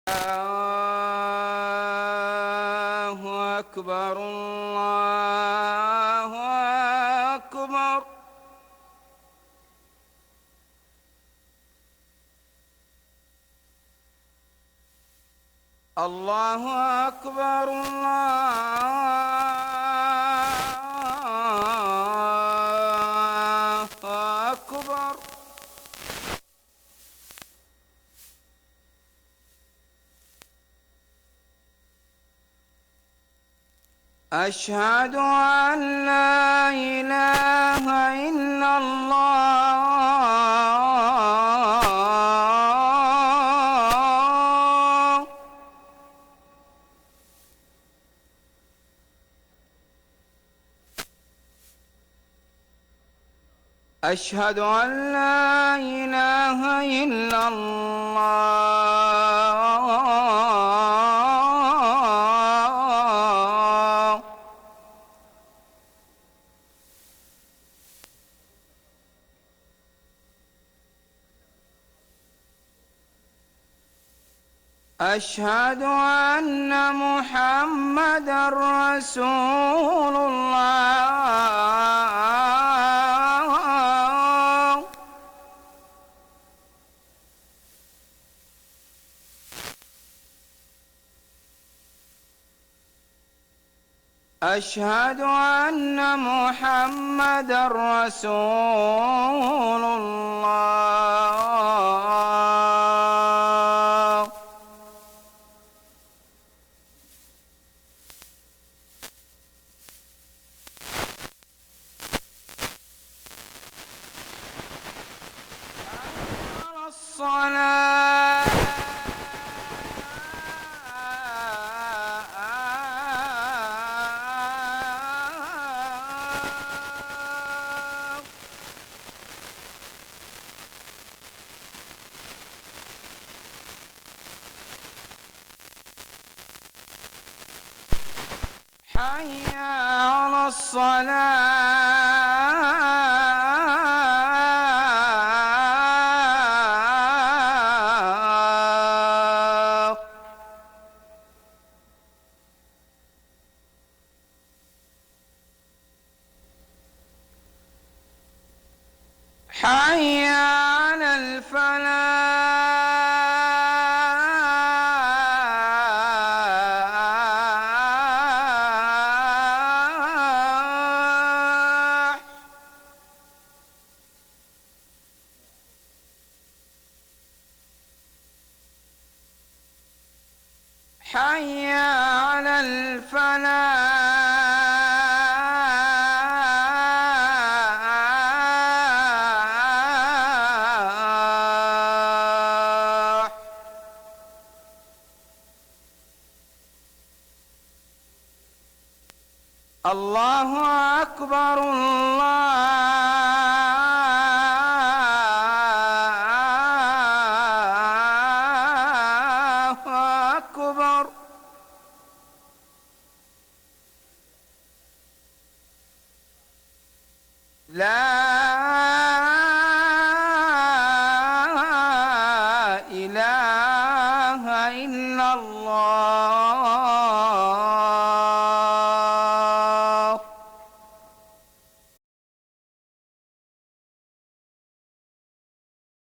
الله أكبر الله أكبر. الله أكبر الله أكبر. أشهد أن لا إله إلا الله. أشهد أن لا إله إلا الله. أشهد أن محمدًا رسول الله. أشهد أن محمدًا رسول الله. الصلاة حي على الصلاة. حي على الفلاح. حي على الفلاح. الله أكبر الله أكبر. لا